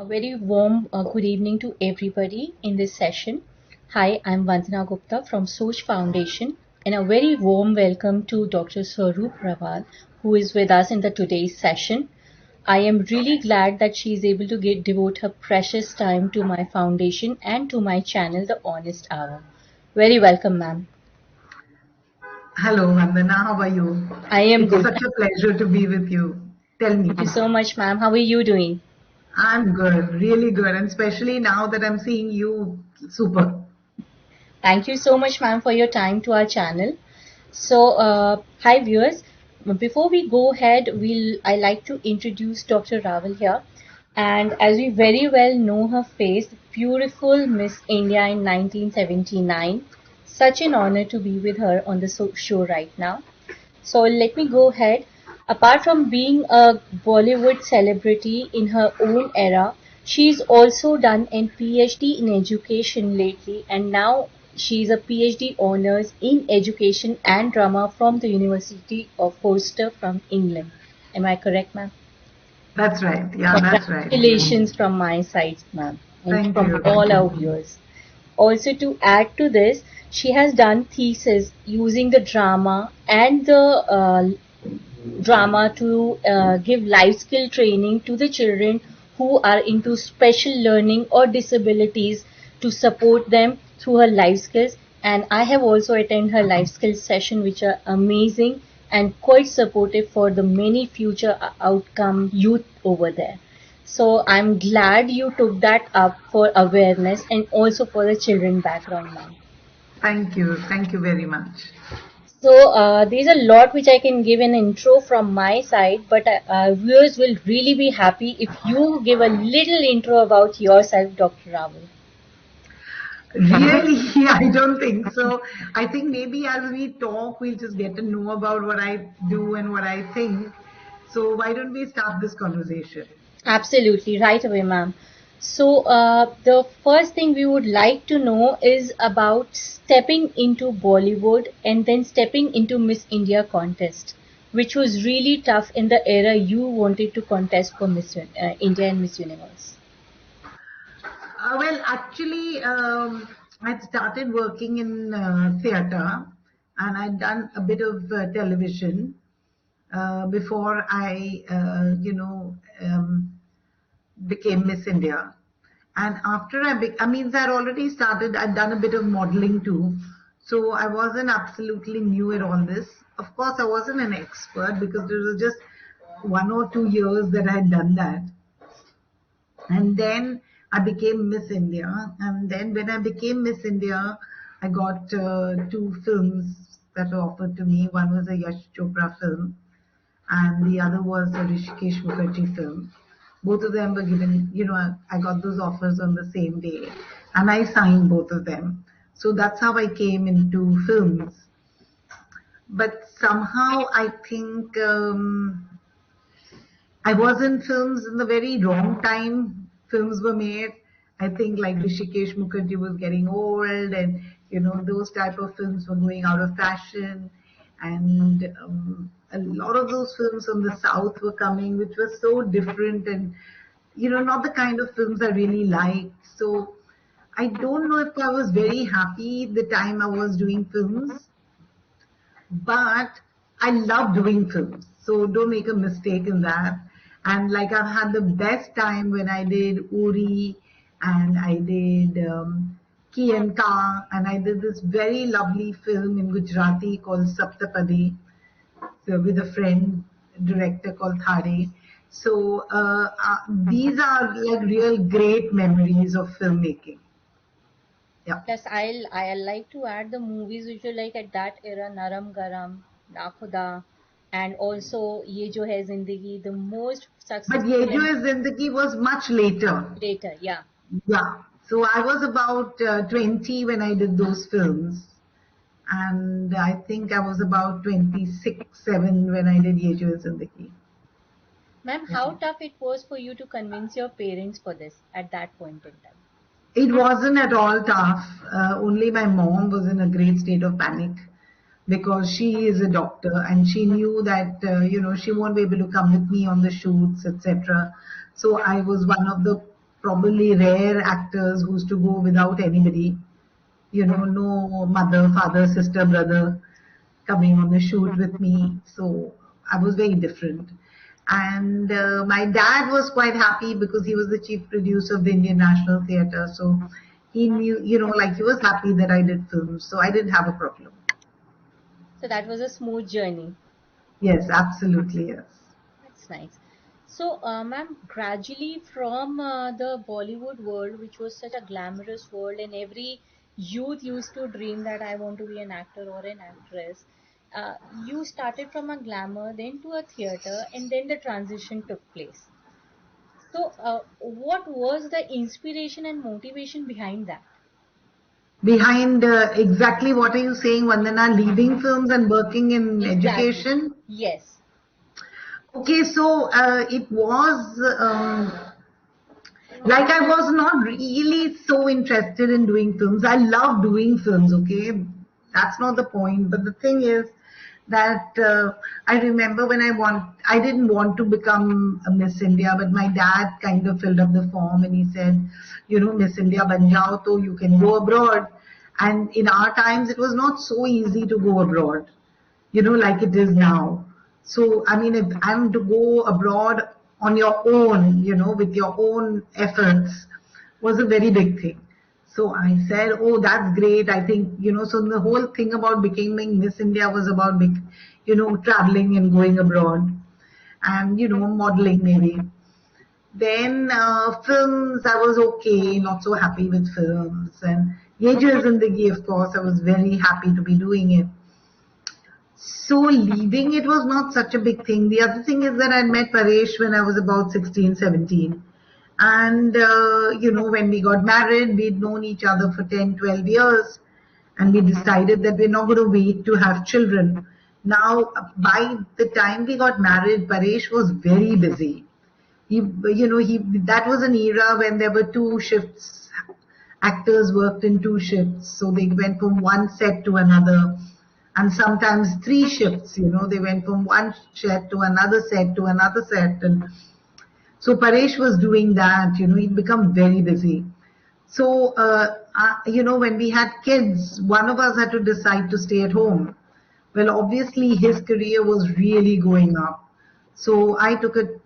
A very warm good evening to everybody in this session. Hi, I'm Vandana Gupta from Soch Foundation, and a very warm welcome to Dr. Swaroop Rawal, who is with us in the today's session. I am really glad that she is able to devote her precious time to my foundation and to my channel, The Honest Hour. Very welcome, ma'am. Hello, Vandana. How are you? I am It's good. such a pleasure to be with you. Tell me. Thank you so much, ma'am. How are you doing? I'm good, really good, and especially now that I'm seeing you, super. Thank you so much, ma'am, for your time to our channel. Hi viewers. Before we go ahead, I like to introduce Dr. Rawal here. And as we very well know her face, beautiful Miss India in 1979. Such an honor to be with her on the show right now. So let me go ahead. Apart from being a Bollywood celebrity in her own era, she's also done a PhD in education lately, and now she's a PhD honors in education and drama from the University of Worcester from England. Am I correct, ma'am? That's right. Yeah, that's right. Congratulations from my side, ma'am, and Thank from you. all our viewers. Also, to add to this, she has done thesis using the drama to give life skill training to the children who are into special learning or disabilities to support them through her life skills. And I have also attended her life skills session, which are amazing and quite supportive for the many future outcome youth over there. So I'm glad you took that up for awareness and also for the children background now. Thank you. Thank you very much. There's a lot which I can give an intro from my side, but viewers will really be happy if you give a little intro about yourself, Dr. Rawal. Really, I don't think so. I think maybe as we talk, we'll just get to know about what I do and what I think. So why don't we start this conversation? Absolutely, right away, ma'am. The first thing we would like to know is about stepping into Bollywood and then stepping into Miss India contest, which was really tough in the era you wanted to contest for India and Miss Universe. Well, actually, I started working in theatre and I'd done a bit of television before I became Miss India. And after I mean, I'd already started, I'd done a bit of modeling too. So I wasn't absolutely new at all this. Of course, I wasn't an expert because it was just 1 or 2 years that I had done that. And then I became Miss India. And then when I became Miss India, I got two films that were offered to me. One was a Yash Chopra film, and the other was a Rishikesh Mukherjee film. Both of them were given, I got those offers on the same day, and I signed both of them. So that's how I came into films. But somehow I think I was in films in the very wrong time. Films were made. I think like Rishikesh Mukherjee was getting old, and those type of films were going out of fashion, and a lot of those films from the south were coming, which was so different, and not the kind of films I really liked. So I don't know if I was very happy the time I was doing films, but I love doing films. So don't make a mistake in that. And like I've had the best time when I did Uri and I did Ki and Ka, and I did this very lovely film in Gujarati called Saptapadi, so with a friend director called Thare. So these are like real great memories of filmmaking. Yeah. Plus, I'll like to add the movies which were like at that era, Naram Garam, Na Khuda, and also Ye Jo Hai Zindagi, the most But successful Ye Jo and Hai Zindagi was much later. later, yeah. Yeah. So I was about 20 when I did those films. And I think I was about 26, 7 when I did Ye Jo Hai Zindagi. Ma'am, Yeah. how tough it was for you to convince your parents for this at that point in time? It wasn't at all tough. Only my mom was in a great state of panic because she is a doctor and she knew that she won't be able to come with me on the shoots, etc. So I was one of the probably rare actors who used to go without anybody, no mother, father, sister, brother coming on the shoot with me. So I was very different. And my dad was quite happy because he was the chief producer of the Indian National Theatre. So he knew, like he was happy that I did films. So I didn't have a problem. So that was a smooth journey. Yes, absolutely, yes. That's nice. So, ma'am, gradually from the Bollywood world, which was such a glamorous world, and every youth used to dream that I want to be an actor or an actress, you started from a glamour, then to a theater, and then the transition took place. So, what was the inspiration and motivation behind that? Behind exactly what are you saying, Vandana? Leaving films and working in Exactly. education? Yes. Okay, so it was like I was not really so interested in doing films. I love doing films, okay? That's not the point. But the thing is that I remember when I didn't want to become a Miss India, but my dad kind of filled up the form and he said, Miss India ban jao to you can go abroad. And in our times, it was not so easy to go abroad, like it is now. So, I mean, if I'm to go abroad on your own, with your own efforts, was a very big thing. So I said, oh, that's great. I think, so the whole thing about becoming Miss India was about, traveling and going abroad and, modeling maybe. Then films, I was okay, not so happy with films. And Ye Jo Zindagi, of course, I was very happy to be doing it. So leaving it was not such a big thing. The other thing is that I met Paresh when I was about 16, 17. And, when we got married, we'd known each other for 10, 12 years. And we decided that we're not going to wait to have children. Now, by the time we got married, Paresh was very busy. That was an era when there were two shifts. Actors worked in two shifts. So they went from one set to another and sometimes three shifts, they went from one set to another set to another set. And so Paresh was doing that, he'd become very busy. So, when we had kids, one of us had to decide to stay at home. Well, obviously his career was really going up. So I took a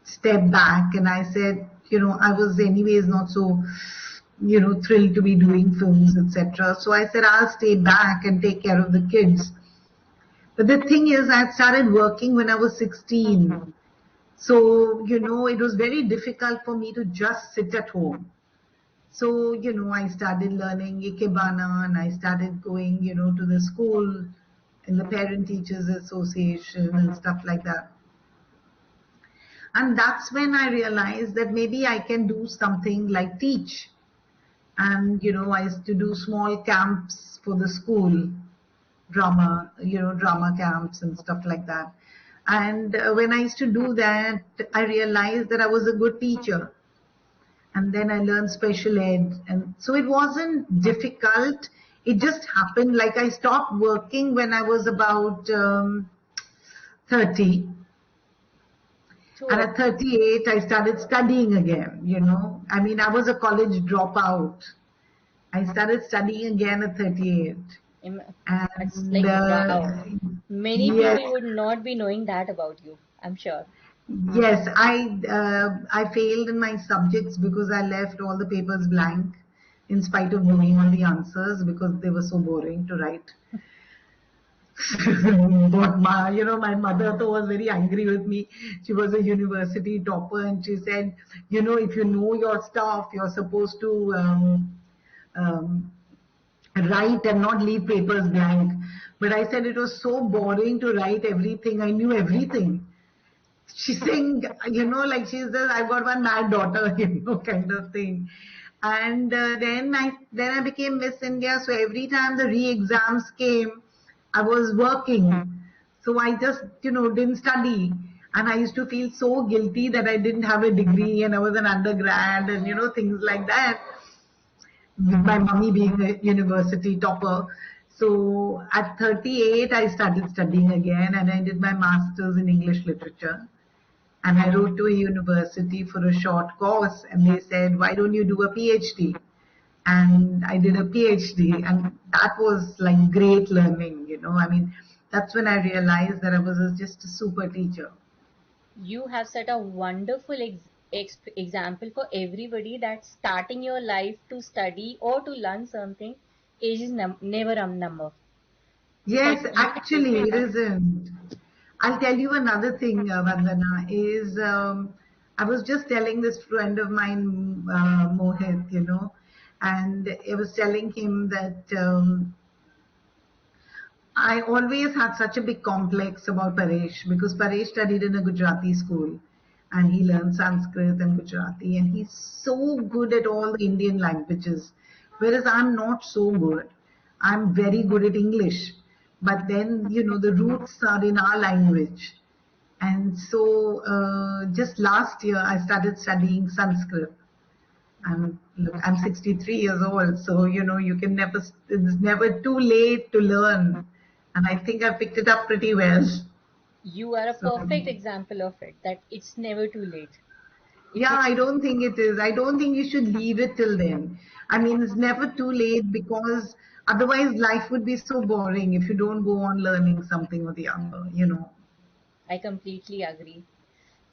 step back and I said, I was anyways not so thrilled to be doing films, etc. So I said, I'll stay back and take care of the kids. But the thing is, I started working when I was 16. So, it was very difficult for me to just sit at home. So, I started learning Ikebana and I started going, to the school in the Parent Teachers Association and stuff like that. And that's when I realized that maybe I can do something like teach. And, I used to do small camps for the school, drama camps and stuff like that. And when I used to do that, I realized that I was a good teacher. And then I learned special ed. And so it wasn't difficult. It just happened. Like I stopped working when I was about 30. And at 38, I started studying again, I mean, I was a college dropout. I started studying again at 38. That's And like, wow. Many yes, people would not be knowing that about you, I'm sure. yes, I failed in my subjects because I left all the papers blank in spite of knowing all the answers because they were so boring to write. But my mother though was very angry with me. She was a university topper and she said, if you know your stuff, you're supposed to um, write and not leave papers blank. But I said it was so boring to write everything. I knew everything. She's saying, like she says, I've got one mad daughter, kind of thing. And then I became Miss India. So every time the re-exams came, I was working. So I just, didn't study. And I used to feel so guilty that I didn't have a degree and I was an undergrad and, things like that. With my mommy being a university topper. So at 38, I started studying again and I did my master's in English literature. And I wrote to a university for a short course, and they said, "Why don't you do a PhD?" And I did a PhD, and that was like great learning. I mean, that's when I realized that I was just a super teacher. You have set a wonderful example for everybody that starting your life to study or to learn something, age is never a number. For Yes, you, actually, it isn't. I'll tell you another thing, Vandana, is I was just telling this friend of mine, Mohit, and I was telling him that I always had such a big complex about Paresh because Paresh studied in a Gujarati school and he learned Sanskrit and Gujarati and he's so good at all the Indian languages, whereas I'm not so good. I'm very good at English, but then, the roots are in our language. And so just last year, I started studying Sanskrit. Look, I'm 63 years old, so you can never. It's never too late to learn, and I think I picked it up pretty well. you are a So perfect example of it, that it's never too late. If yeah, you I don't think it is. I don't think you should leave it till then. I mean, it's never too late because otherwise life would be so boring if you don't go on learning something or the other. I completely agree.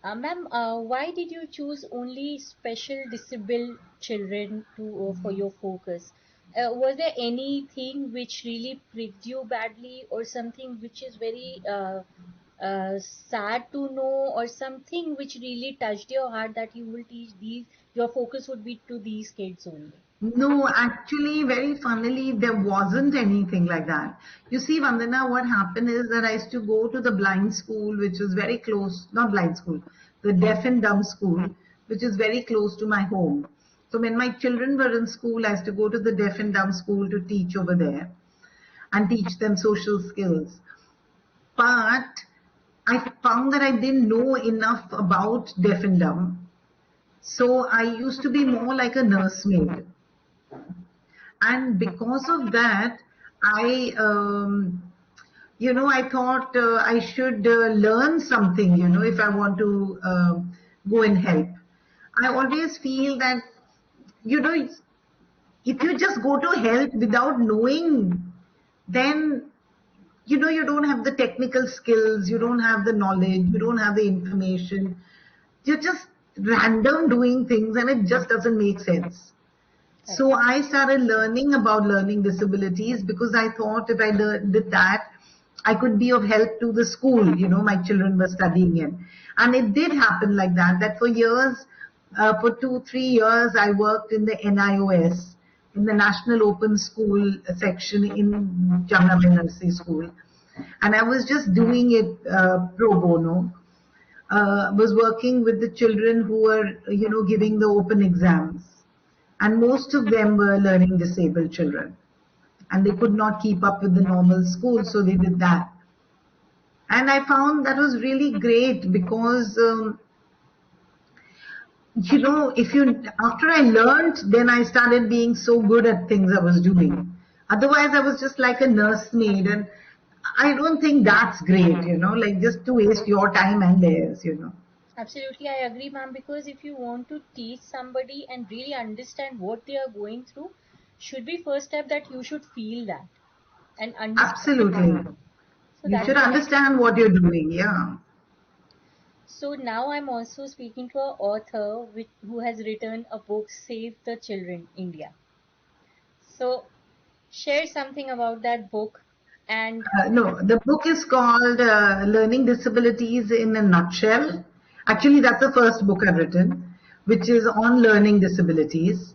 Ma'am, why did you choose only special disabled children to for your focus? Was there anything which really pricked you badly, or something which is very sad to know, or something which really touched your heart that you will teach these? Your focus would be to these kids only. No, actually, very funnily, there wasn't anything like that. You see, Vandana, what happened is that I used to go to the blind school, which was very close, not blind school, the deaf and dumb school, which is very close to my home. So when my children were in school, I used to go to the deaf and dumb school to teach over there and teach them social skills. But I found that I didn't know enough about deaf and dumb. So I used to be more like a nursemaid. And because of that, I thought I should learn something, if I want to go and help. I always feel that, you know, if you just go to help without knowing, then, you don't have the technical skills, you don't have the knowledge, you don't have the information. You're just random doing things and it just doesn't make sense. So Correct. I started learning about learning disabilities because I thought if I did that, I could be of help to the school, my children were studying in. And it did happen like that, that for years, for 2, 3 years, I worked in the NIOS, in the National Open School section in Jamnagar Nursery School. And I was just doing it pro bono. Was working with the children who were, giving the open exams and most of them were learning disabled children and they could not keep up with the normal school, so they did that. And I found that was really great because if you after I learned, then I started being so good at things I was doing. Otherwise I was just like a nursemaid, and I don't think that's great, like just to waste your time and theirs. Absolutely, I agree, ma'am, because if you want to teach somebody and really understand what they are going through, should be first step that you should feel that and understand. Absolutely. So You that's should what I. understand what you're doing. Yeah. So now I'm also speaking to an author who has written a book, Save the Children, India. So share something about that book and No, the book is called Learning Disabilities in a Nutshell. Actually, that's the first book I've written, which is on learning disabilities.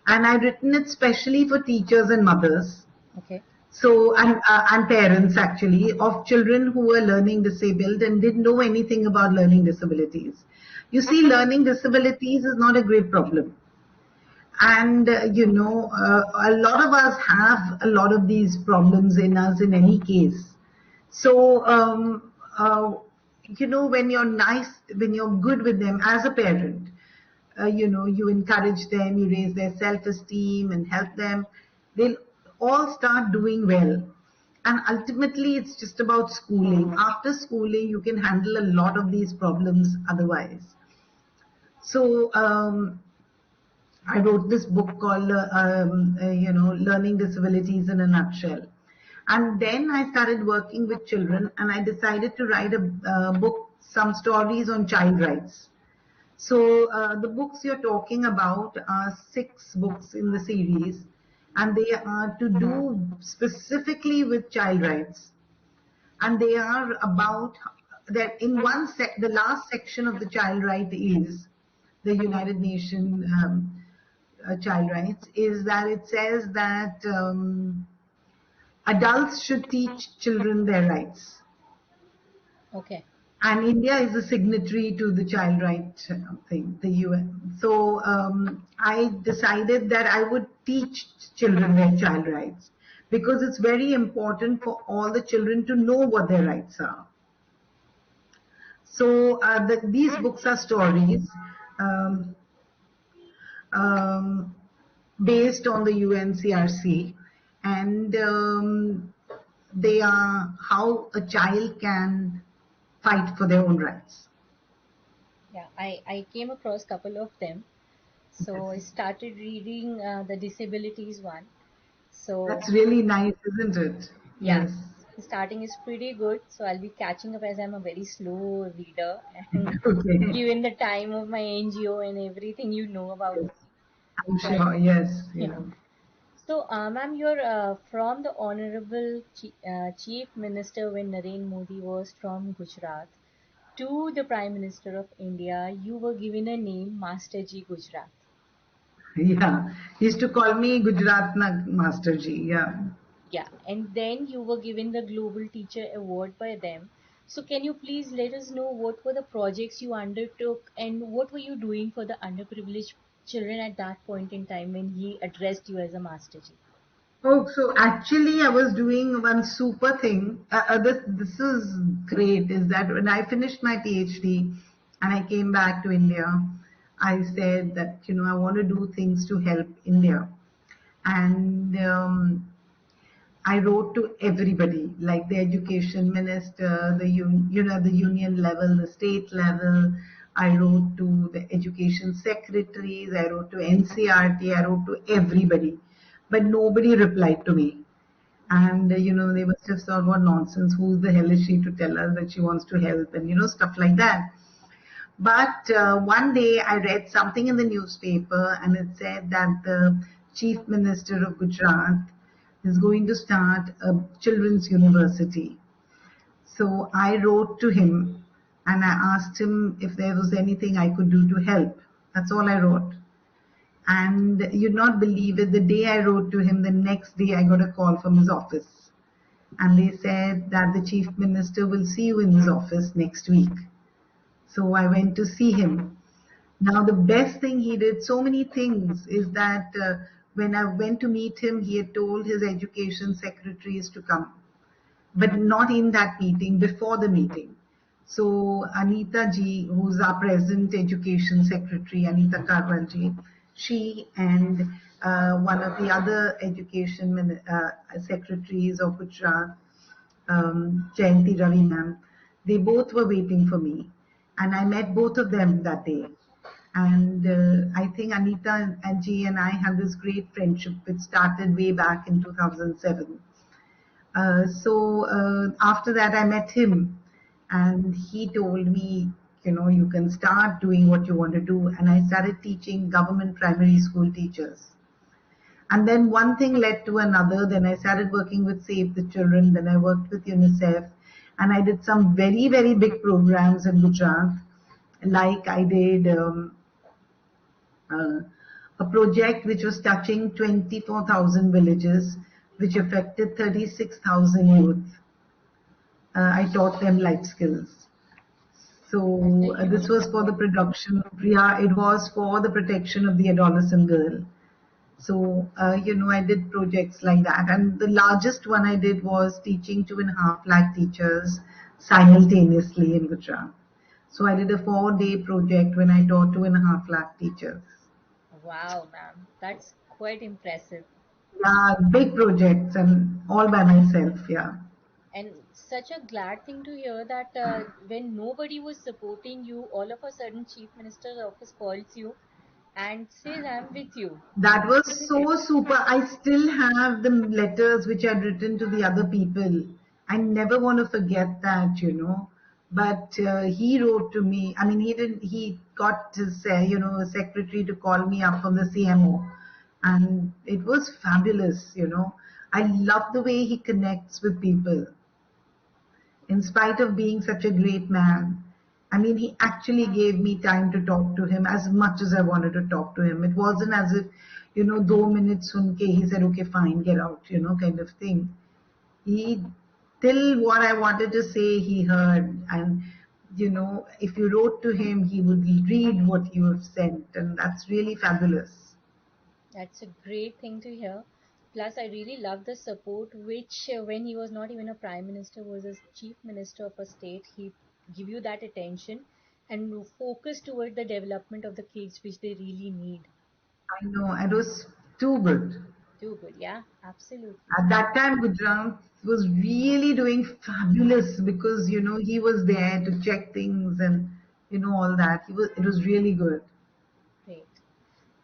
And I've written it specially for teachers and mothers. okay. So, and parents actually of children who were learning disabled and didn't know anything about learning disabilities. You see, learning disabilities is not a great problem. And, a lot of us have a lot of these problems in us in any case. So, when you're nice, when you're good with them as a parent, you encourage them, you raise their self esteem and help them, they'll all start doing well. And ultimately, it's just about schooling. After schooling, you can handle a lot of these problems otherwise. So, I wrote this book called, Learning Disabilities in a Nutshell. And then I started working with children, and I decided to write a book, some stories on child rights. So the books you're talking about are 6 books in the series, and they are to do specifically with child rights. And they are about that in the last section of the child right is the United Nations child rights, is that it says that adults should teach children their rights. Okay. And India is a signatory to the child right thing, the UN. So I decided that I would teach children their child rights because it's very important for all the children to know what their rights are. So these books are stories um, um, based on the UNCRC, and they are how a child can fight for their own rights. Yeah, I came across couple of them. So I Yes. started reading the disabilities one. So That's really nice, isn't it? yeah, Yes. starting is pretty good. So I'll be catching up as I'm a very slow reader and Okay. given the time of my NGO and everything you know about Yes. me. I'm So I, sure. Yes. yeah. Yeah. So, ma'am, you're from the Honorable Chief Minister when Narendra Modi was from Gujarat to the Prime Minister of India. You were given a name, Master Ji Gujarat. Yeah. He used to call me Gujarat Master Ji. Yeah. Yeah, and then you were given the Global Teacher Award by them. So, can you please let us know what were the projects you undertook and what were you doing for the underprivileged children at that point in time when he addressed you as a Master Ji? Oh, so actually, I was doing one super thing. This is great. Is that when I finished my PhD and I came back to India, I said that I want to do things to help India, and I wrote to everybody, like the education minister, the union level, the state level. I wrote to the education secretaries. I wrote to NCRT. I wrote to everybody, but nobody replied to me. And they must have thought, what nonsense. Who the hell is she to tell us that she wants to help, and stuff like that. But one day I read something in the newspaper and it said that the chief minister of Gujarat is going to start a children's university. So I wrote to him and I asked him if there was anything I could do to help. That's all I wrote. And you'd not believe it, the day I wrote to him, the next day I got a call from his office. And they said that the chief minister will see you in his office next week. So I went to see him. Now, the best thing he did, so many things, is that when I went to meet him, he had told his education secretaries to come, but not in that meeting, before the meeting. So, Anita ji, who's our present education secretary, Anita Karwal ji, she and one of the other education secretaries of Gujarat, Jayanti Ravi ma'am, they both were waiting for me. And I met both of them that day. And I think Anita and G and I had this great friendship which started way back in 2007. So after that, I met him, and he told me, you can start doing what you want to do. And I started teaching government primary school teachers. And then one thing led to another. Then I started working with Save the Children. Then I worked with UNICEF. And I did some very, very big programs in Gujarat. Like I did uh, a project which was touching 24,000 villages, which affected 36,000 youth. I taught them life skills. That's a So this huge was for the effort. production. Yeah, it was for the protection of the adolescent girl. So, I did projects like that. And the largest one I did was teaching 2.5 lakh teachers simultaneously in Gujarat. So I did a 4-day project when I taught 2.5 lakh teachers. Wow, ma'am, that's quite impressive. Yeah, big projects and all by myself. Yeah. And such a glad thing to hear that when nobody was supporting you, all of a sudden Chief Minister's office calls you and says, "I'm with you." That was so super. I still have the letters which I'd written to the other people. I never want to forget that. But he wrote to me. I mean, he didn't. He got his, secretary to call me up from the CMO, and it was fabulous. I love the way he connects with people in spite of being such a great man. I mean, he actually gave me time to talk to him as much as I wanted to talk to him. It wasn't as if, 2 minutes sunke, he said, okay, fine, get out, kind of thing. He, till what I wanted to say, he heard. And, if you wrote to him, he would read what you have sent. And that's really fabulous. That's a great thing to hear. Plus, I really love the support, which when he was not even a prime minister, was a chief minister of a state, he give you that attention and focus toward the development of the kids, which they really need. I know, it was too good. Too good, yeah, absolutely. At that time, Gujarat was really doing fabulous because he was there to check things and all that. It was really good. Great.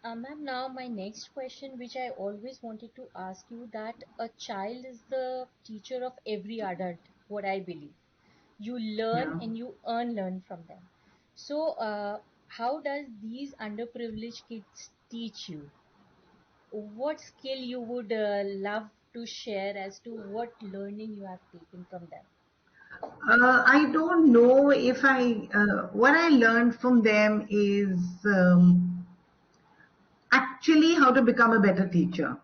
Ma'am, now my next question, which I always wanted to ask you, that a child is the teacher of every adult, what I believe. You learn Yeah. and you learn from them. So, how does these underprivileged kids teach you? What skill you would love to share as to what learning you have taken from them? I don't know if what I learned from them is actually how to become a better teacher.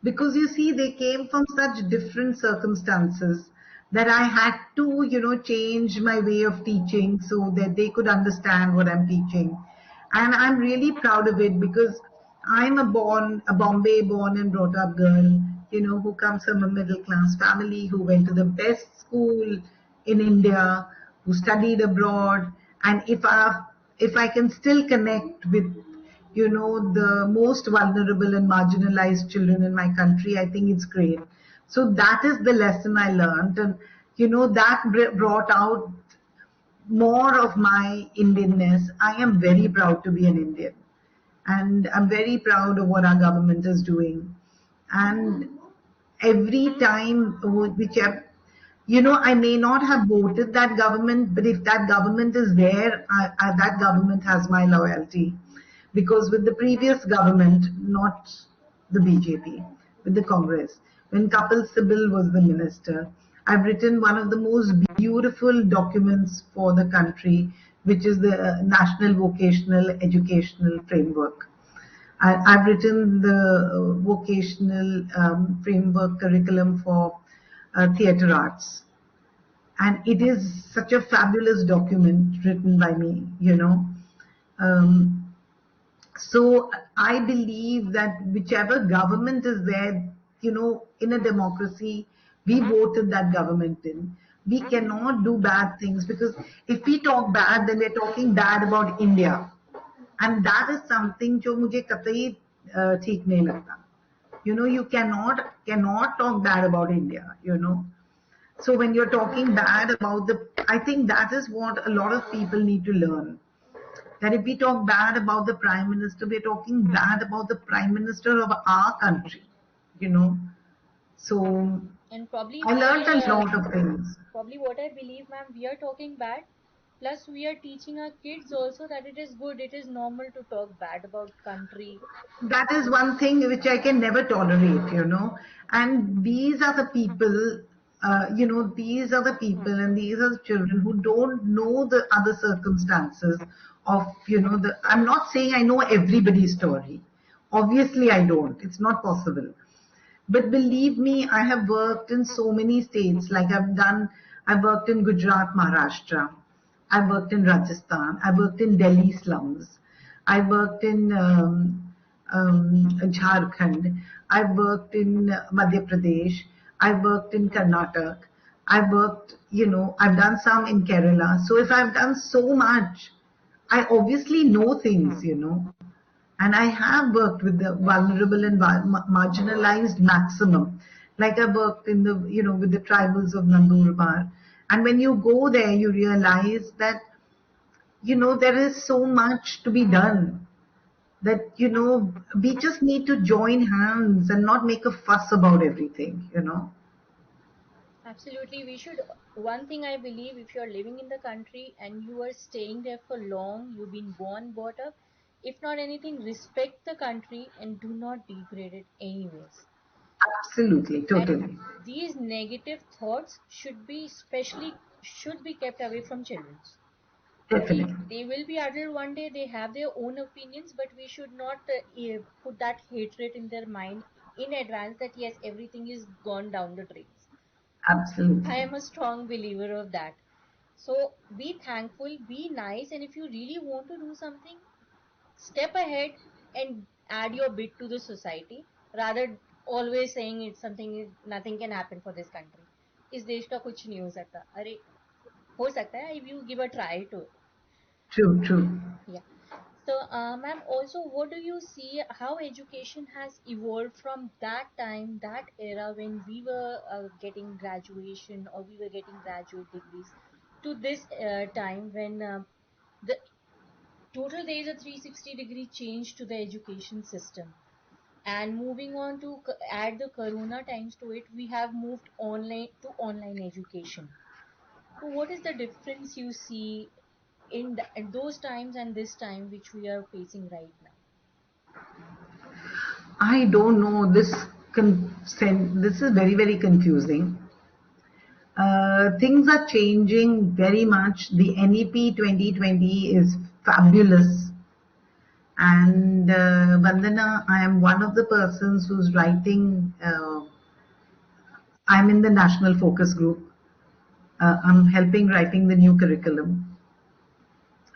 Because you see, they came from such different circumstances that I had to change my way of teaching so that they could understand what I'm teaching. And I'm really proud of it because I'm a Bombay born and brought up girl who comes from a middle class family, who went to the best school in India, who studied abroad. And if I can still connect with the most vulnerable and marginalized children in my country, I think it's great. So that is the lesson I learned. And that brought out more of my Indianness. I am very proud to be an Indian. And I'm very proud of what our government is doing. And every time, whichever, I may not have voted that government, but if that government is there, that government has my loyalty. Because with the previous government, not the BJP, with the Congress, when Kapil Sibal was the minister, I've written one of the most beautiful documents for the country, which is the National Vocational Educational Framework. I've written the vocational framework curriculum for theatre arts. And it is such a fabulous document written by me. Um, so I believe that whichever government is there, in a democracy, we voted that government in. We cannot do bad things because if we talk bad, then we're talking bad about India. And that is something जो मुझे कतई ठीक नहीं लगता. You cannot talk bad about India. So when you're talking bad about I think that is what a lot of people need to learn. That if we talk bad about the prime minister, we're talking bad about the prime minister of our country. You know. So And probably I learned we, a lot of things. probably what I believe, ma'am, we are talking bad. Plus, we are teaching our kids also that it is good, it is normal to talk bad about country. That is one thing which I can never tolerate. And these are the people, these are the people and these are the children who don't know the other circumstances of. I'm not saying I know everybody's story. Obviously, I don't. It's not possible. But believe me, I have worked in so many states. Like I've worked in Gujarat, Maharashtra. I've worked in Rajasthan. I've worked in Delhi slums. I worked in Jharkhand. I've worked in Madhya Pradesh. I've worked in Karnataka. I've done some in Kerala. So if I've done so much, I obviously know things. And I have worked with the vulnerable and marginalized maximum. Like I worked in the, with the tribals of Nandurbar. And when you go there, you realize that, there is so much to be done, that, we just need to join hands and not make a fuss about everything. Absolutely, we should. One thing I believe, if you're living in the country and you are staying there for long, you've been born, brought up, if not anything, respect the country and do not degrade it anyways. Absolutely, And totally. these negative thoughts should be kept away from children. Definitely. They will be adult one day, they have their own opinions, but we should not put that hatred in their mind in advance that yes, everything is gone down the drains. I Absolutely. am a strong believer of that. So be thankful, be nice, and if you really want to do something, step ahead and add your bit to the society rather always saying it's something nothing can happen for this country. इस देश का कुछ नहीं हो सकता. अरे हो सकता है if you give a try to. True, true. Yeah. So, ma'am, also, what do you see how education has evolved from that time, that era when we were getting graduation or we were getting graduate degrees to this time when the total there is a 360-degree change to the education system. And moving on to add the corona times to it, we have moved online to online education. So, what is the difference you see in those times and this time which we are facing right now? I don't know. This is very, very confusing. Things are changing very much. The NEP 2020 is fabulous. And Vandana, I am one of the persons who's writing, I'm in the national focus group. I'm helping writing the new curriculum.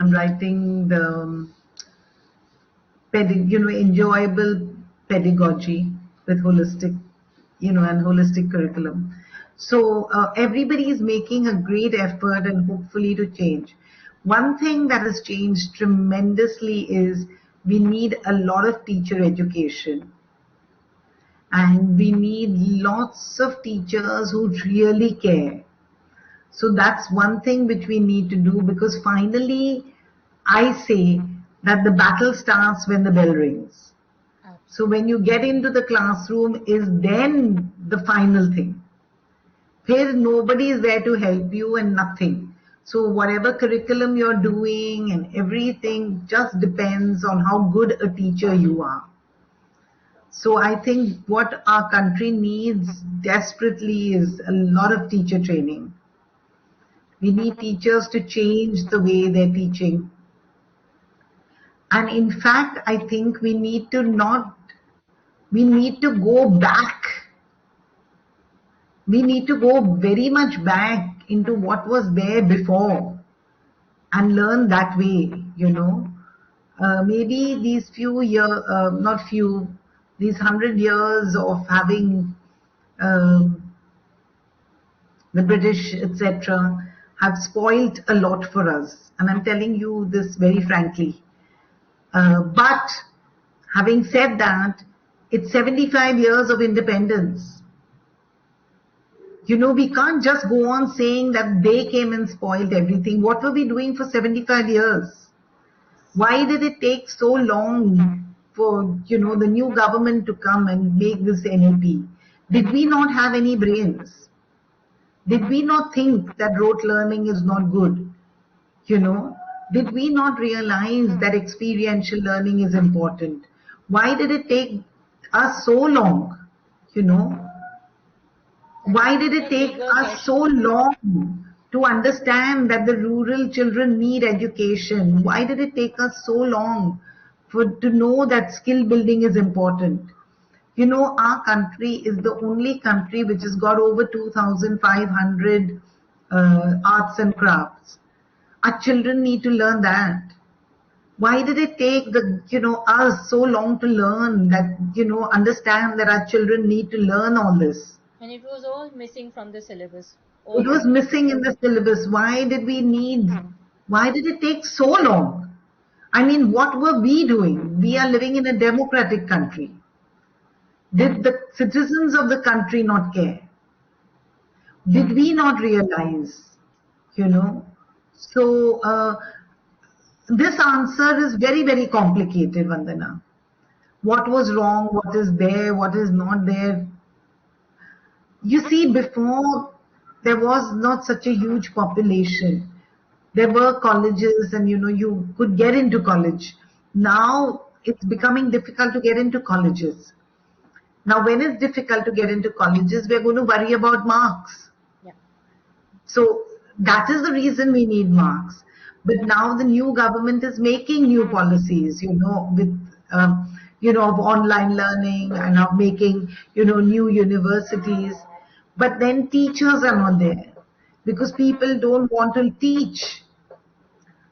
I'm writing the enjoyable pedagogy with holistic curriculum. So everybody is making a great effort and hopefully to change. One thing that has changed tremendously is we need a lot of teacher education, and we need lots of teachers who really care. So that's one thing which we need to do, because finally I say that the battle starts when the bell rings. So when you get into the classroom is then the final thing. Here nobody is there to help you and nothing. So whatever curriculum you're doing and everything just depends on how good a teacher you are. So I think what our country needs desperately is a lot of teacher training. We need teachers to change the way they're teaching. And in fact, I think we need to go back. We need to go very much back into what was there before and learn that way. Maybe these not few, these 100 years of having um the British, etc., have spoilt a lot for us. And I'm telling you this very frankly. But having said that, it's 75 years of independence. We can't just go on saying that they came and spoiled everything. What were we doing for 75 years? Why did it take so long for, the new government to come and make this NEP? Did we not have any brains? Did we not think that rote learning is not good? You know, did we not realize that experiential learning is important? Why did it take us so long? You know, why did it The take bigger us so question. long to understand that the rural children need education? Why did it take us so long to know that skill building is important? Our country is the only country which has got over 2,500 arts and crafts. Our children need to learn that. Why did it take us so long to learn that, understand that our children need to learn all this? And it was all missing from the syllabus, It all of was it. missing in the syllabus. Why did it take so long? I mean, what were we doing? We are living in a democratic country. Did the citizens of the country not care? Did we not realize? You know? So, this answer is very, very complicated, Vandana. What was wrong? What is there? What is not there? You see, before there was not such a huge population. There were colleges and you could get into college. Now it's becoming difficult to get into colleges. Now when it's difficult to get into colleges, we're going to worry about marks. Yeah. So that is the reason we need marks. But now the new government is making new policies, with of online learning and of making new universities. But then teachers are not there because people don't want to teach.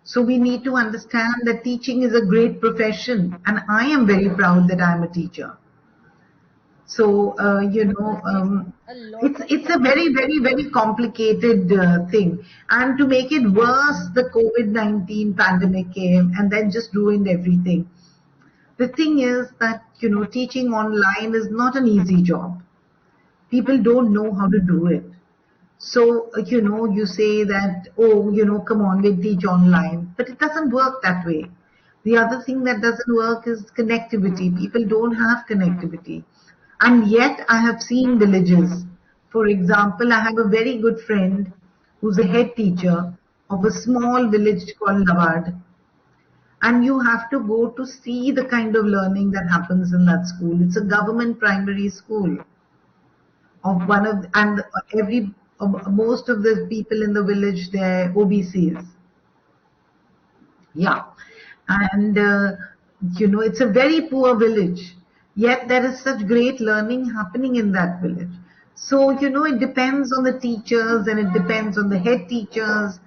So we need to understand that teaching is a great profession, and I am very proud that I am a teacher. So There's a lot of it's a very very very complicated thing, and to make it worse, the COVID-19 pandemic came and then just ruined everything. The thing is that teaching online is not an easy job. People don't know how to do it. So, you say that, oh, come on, we'll teach online. But it doesn't work that way. The other thing that doesn't work is connectivity. People don't have connectivity. And yet, I have seen villages. For example, I have a very good friend who's a head teacher of a small village called Navad. And you have to go to see the kind of learning that happens in that school. It's a government primary school of one of and every most of the people in the village, they're OBCs. Yeah, and it's a very poor village, yet there is such great learning happening in that village. So it depends on the teachers and it depends on the head teachers.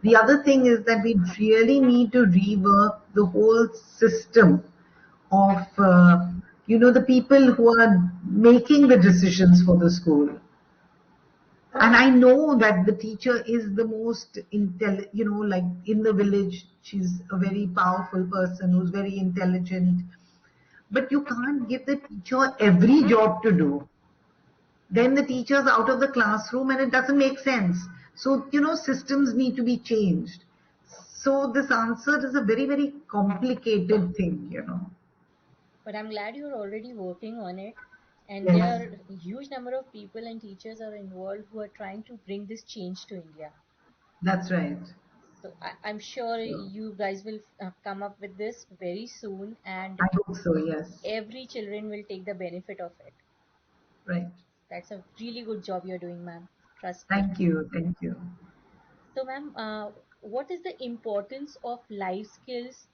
The other thing is that we really need to rework the whole system of the people who are making the decisions for the school. And I know that the teacher is the most like in the village, she's a very powerful person who's very intelligent. But you can't give the teacher every job to do. Then the teacher's out of the classroom and it doesn't make sense. So, systems need to be changed. So this answer is a very, very complicated thing. But I'm glad you're already working on it. And there Yes, are a huge number of people and teachers are involved who are trying to bring this change to India. that's right. So I'm sure So you guys will come up with this very soon, and I hope so, yes. every children will take the benefit of it. Right. That's a really good job you're doing, ma'am. Trust me. Thank you. Thank you. So, ma'am, what is the importance of life skills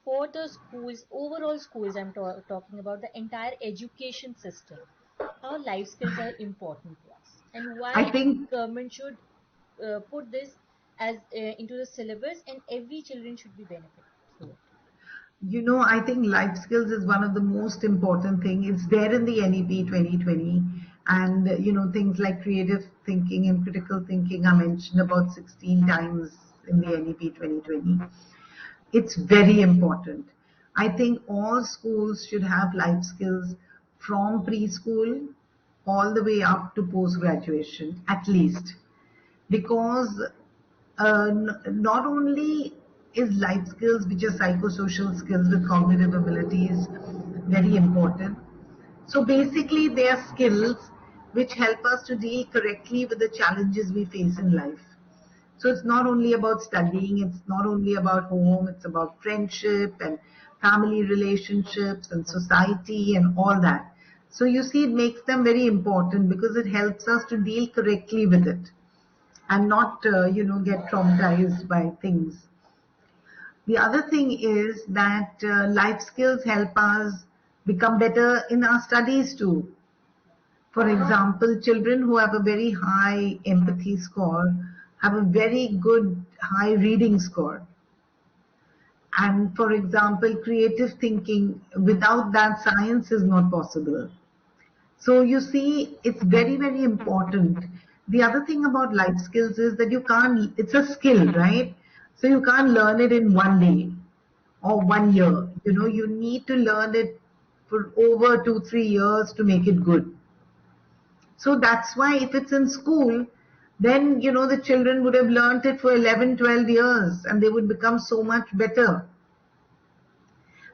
for the schools, overall schools? I'm talking about the entire education system. How life skills are important to us, and I why think government should put this as into the syllabus, and every children should be benefited through it. I think life skills is one of the most important thing. It's there in the NEP 2020, and things like creative thinking and critical thinking are mentioned about 16 times in the NEP 2020. It's very important. I think all schools should have life skills from preschool all the way up to post graduation, at least, because not only is life skills, which are psychosocial skills with cognitive abilities, very important. So basically, they are skills which help us to deal correctly with the challenges we face in life. So it's not only about studying, it's not only about home, it's about friendship and family relationships and society and all that. So you see, it makes them very important because it helps us to deal correctly with it and not get traumatized by things. The other thing is that life skills help us become better in our studies too. For example, children who have a very high empathy score have a very good high reading score. And for example, creative thinking, without that, science is not possible. So you see, it's very, very important. The other thing about life skills is that you can't, it's a skill, right? So you can't learn it in one day or 1 year. You need to learn it for over 2, 3 years to make it good. So that's why if it's in school, then the children would have learnt it for 11, 12 years and they would become so much better.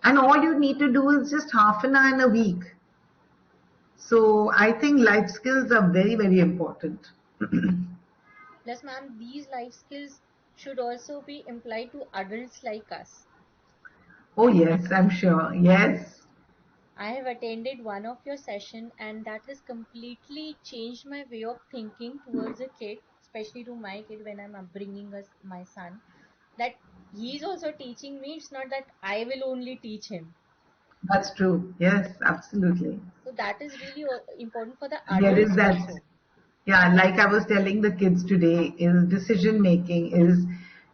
And all you need to do is just half an hour in a week. So I think life skills are very, very important. Plus, ma'am, these life skills should also be applied to adults like us. Oh, yes, I'm sure. Yes, I have attended one of your session and that has completely changed my way of thinking towards a kid, especially to my kid when I'm upbringing my son. That he's also teaching me. It's not that I will only teach him. that's true. Yes, absolutely. So that is really important for the There is adults that. also. Yeah, like I was telling the kids today, is decision making is,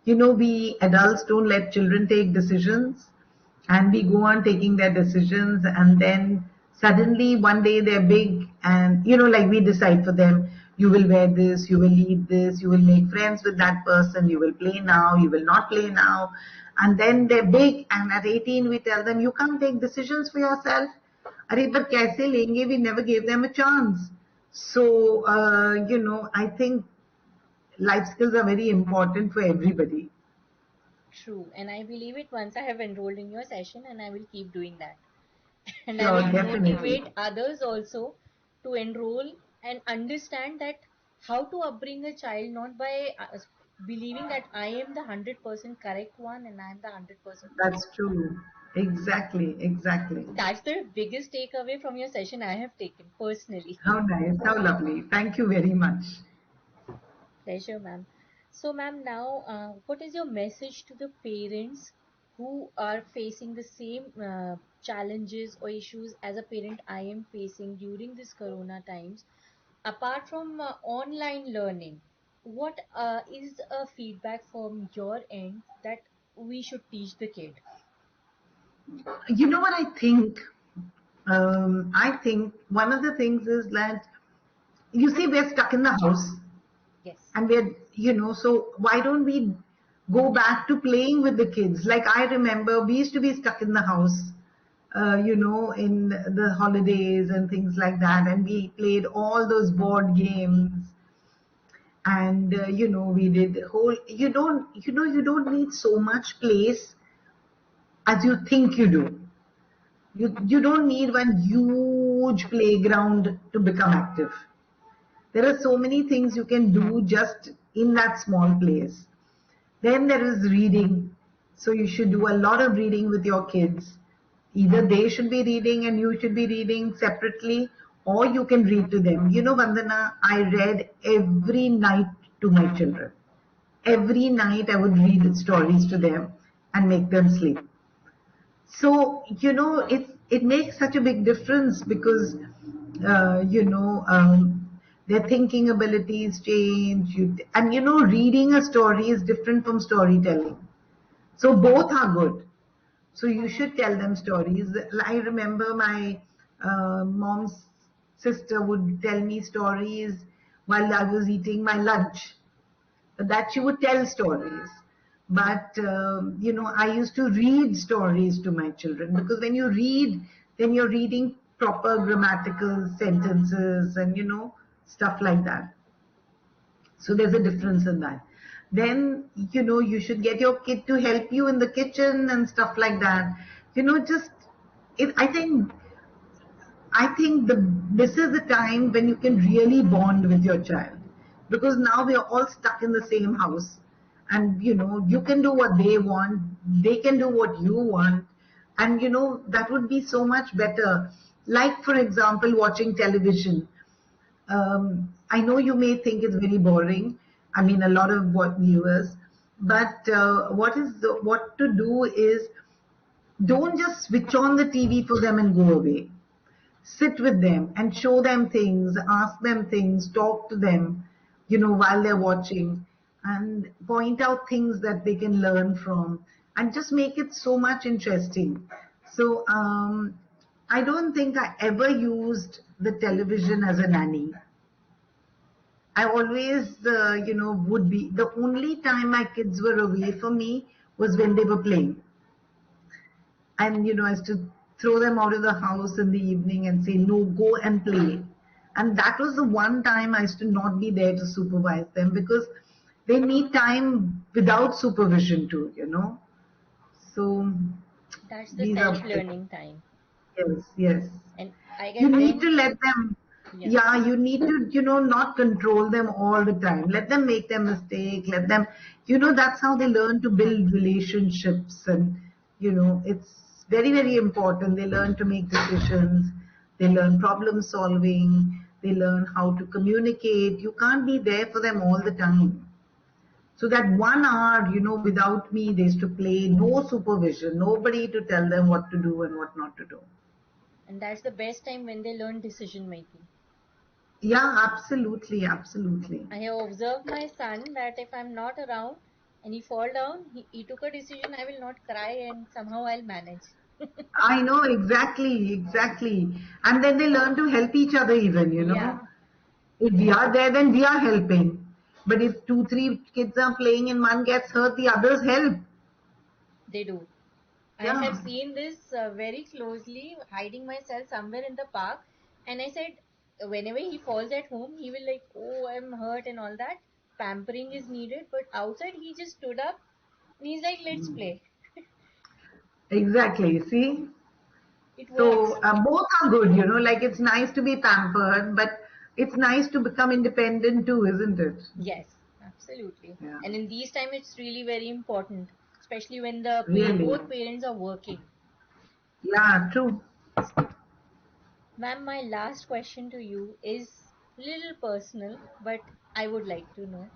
we adults don't let children take decisions and we go on taking their decisions and then suddenly one day they're big and, like we decide for them, you will wear this, you will eat this, you will make friends with that person, you will play now, you will not play now. And then they're big and at 18 we tell them, you can't take decisions for yourself. अरे पर कैसे लेंगे? We never gave them a chance. So, I think life skills are very important for everybody. True. And I believe it once I have enrolled in your session and I will keep doing that. And I Sure, will definitely. motivate others also to enroll and understand that how to upbring a child, not by believing that I am the 100% correct one and I am the 100% right That's one. true. Exactly, exactly. That's the biggest takeaway from your session I have taken personally. How nice, how lovely. Thank you very much. Pleasure, ma'am. So, ma'am, now what is your message to the parents who are facing the same challenges or issues as a parent I am facing during this Corona times? Apart from online learning, what is a feedback from your end that we should teach the kid? You know what I think? I think one of the things is that, you see, we're stuck in the house Yes. and so why don't we go back to playing with the kids? Like I remember we used to be stuck in the house, in the holidays and things like that, and we played all those board games. And we did whole, you don't need so much place as you think you do. You don't need one huge playground to become active. There are so many things you can do just in that small place. Then there is reading. So you should do a lot of reading with your kids. Either they should be reading and you should be reading separately, or you can read to them. Vandana, I read every night to my children. Every night I would read stories to them and make them sleep. So, it makes such a big difference because, their thinking abilities change. And, reading a story is different from storytelling. So both are good. So you should tell them stories. I remember my mom's sister would tell me stories while I was eating my lunch, that she would tell stories. But, I used to read stories to my children because when you read, then you're reading proper grammatical sentences and, stuff like that. So there's a difference in that. Then, you should get your kid to help you in the kitchen and stuff like that. Just, I think this is the time when you can really bond with your child, because now we are all stuck in the same house, and you can do what they want, they can do what you want, and that would be so much better. Like for example, watching television. I know you may think it's very boring. I mean, a lot of what viewers, but what to do is, don't just switch on the TV for them and go away. Sit with them and show them things, ask them things, talk to them, while they're watching, and point out things that they can learn from, and just make it so much interesting. So, I don't think I ever used the television as a nanny. I always, would be the only time my kids were away from me was when they were playing. And I used to throw them out of the house in the evening and say, no, go and play. And that was the one time I used to not be there to supervise them, because they need time without supervision too. So That's the these are, self-learning time. yes, yes. And I You guess need to then, let them, yeah, yeah, you need to, not control them all the time. Let them make their mistake. Let them, that's how they learn to build relationships. And, it's very, very important. They learn to make decisions. They learn problem solving. They learn how to communicate. You can't be there for them all the time. So that 1 hour, without me, they used to play, no supervision, nobody to tell them what to do and what not to do. and that's the best time when they learn decision making. Yeah, absolutely, absolutely. I have observed my son that if I'm not around and he fall down, he took a decision, I will not cry and somehow I'll manage. I know exactly, exactly. And then they learn to help each other even. Yeah, If we are there, then we are helping. But if two, three kids are playing and one gets hurt, the others help. they do. I have Yeah, seen this very closely, hiding myself somewhere in the park. And I said, whenever he falls at home, he will like, oh, I'm hurt and all that. Pampering is needed. But outside, he just stood up and he's like, let's play. exactly. See? It So works. both are good. Like it's nice to be pampered, but it's nice to become independent too, isn't it? Yes, absolutely. Yeah, And in these times, it's really very important, especially when the really. both parents are working. Yeah, true. Ma'am, my last question to you is little personal, but I would like to know.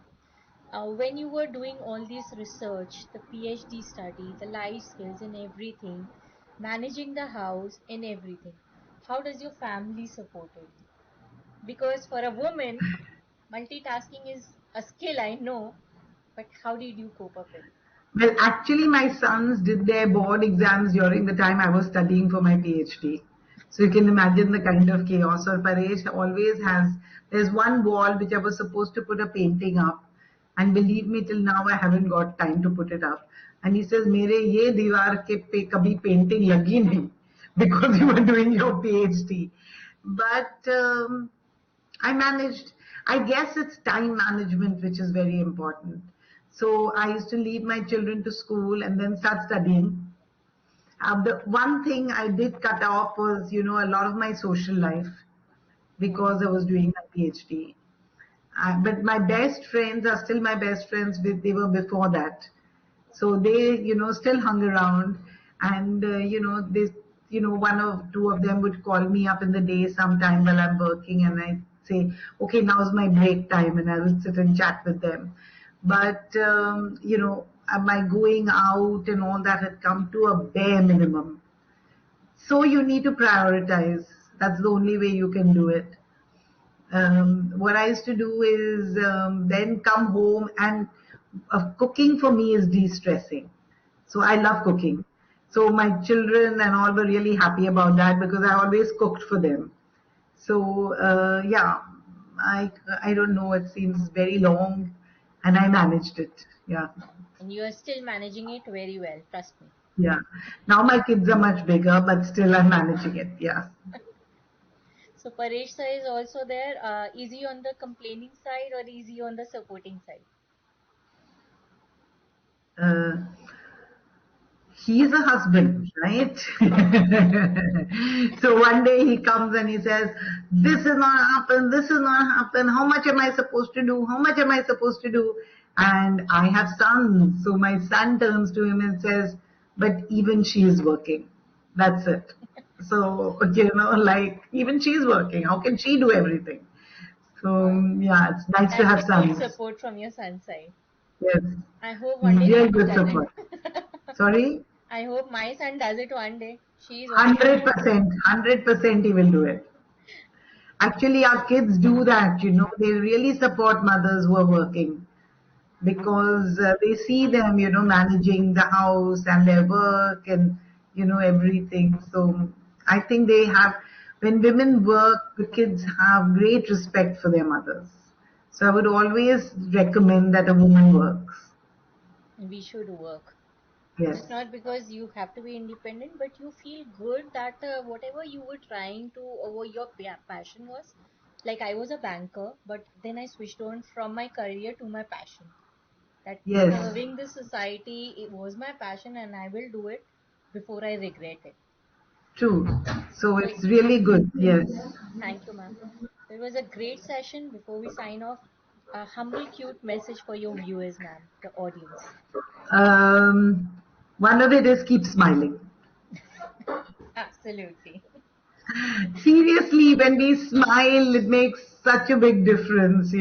When you were doing all this research, the PhD study, the life skills and everything, managing the house and everything, how does your family supported? Because for a woman, multitasking is a skill, I know, but how did you cope up with? Well, actually, my sons did their board exams during the time I was studying for my PhD. So you can imagine the kind of chaos. Or Paresh always has, there's one wall which I was supposed to put a painting up. And believe me, till now I haven't got time to put it up. And he says, मेरे ये दीवार के पे कभी painting लगी नहीं because you were doing your PhD. But I managed. I guess it's time management which is very important. So I used to leave my children to school and then start studying. The one thing I did cut off was, a lot of my social life because Hmm. I was doing my PhD. But my best friends are still my best friends. They were before that. So they, still hung around, and one or two of them would call me up in the day sometime while I'm working, and I say, okay, now's my break time, and I would sit and chat with them. But my going out and all that had come to a bare minimum. So you need to prioritize. That's the only way you can do it. What I used to do is then come home, and cooking for me is de-stressing. So I love cooking. So my children and all were really happy about that because I always cooked for them. So yeah, I don't know. It seems very long, and I managed it. Yeah, And you are still managing it very well, trust me. yeah. Now my kids are much bigger, but still I'm managing it. Yeah. So Paresh sir is also there. Is he on the complaining side or is he on the supporting side? Uh, He's a husband, right? So one day he comes and he says, this is not happen, this is not happen. How much am I supposed to do? How much am I supposed to do? And I have sons. So my son turns to him and says, but even she is working. That's it. So, like, even she's working. How can she do everything? So, yeah, it's nice to That's have a good sons. support from your son's side. Yes. I hope one day Real he good does it. support. Sorry? I hope my son does it one day. She is only 100%, 100% he will do it. Actually, our kids do that, they really support mothers who are working because they see them, managing the house and their work and, everything. So I think when women work, the kids have great respect for their mothers. So I would always recommend that a woman works. we should work. Yes. Just not because you have to be independent, but you feel good that whatever you were trying to, or your passion was. Like I was a banker, but then I switched on from my career to my passion. That Yes. serving the society, it was my passion, and I will do it before I regret it. True. So So it's really good. Yes. thank you, ma'am. So it was a great session. Before we sign off, a humble, cute message for your viewers, ma'am, the audience. One of it is keep smiling. Absolutely. Seriously, when we smile, it makes such a big difference,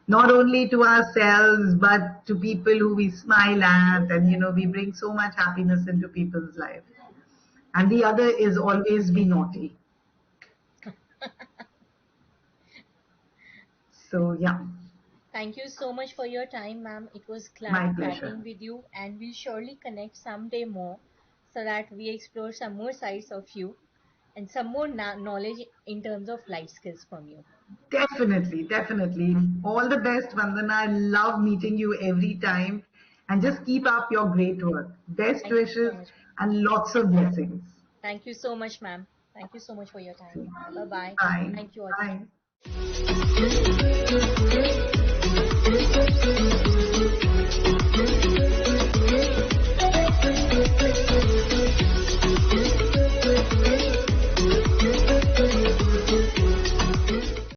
not only to ourselves, but to people who we smile at. And, we bring so much happiness into people's life. And the other is always be naughty. So, yeah, Thank you so much for your time, ma'am. It was glad my pleasure. chatting with you, and we'll surely connect someday more so that we explore some more sides of you and some more knowledge in terms of life skills from you. Definitely, definitely. All the best, Vandana. I love meeting you every time. And just keep up your great work. Best Thank you so wishes much. and lots of blessings. Thank you so much, ma'am. Thank you so much for your time. Bye bye. Bye. Thank you, audience. Bye.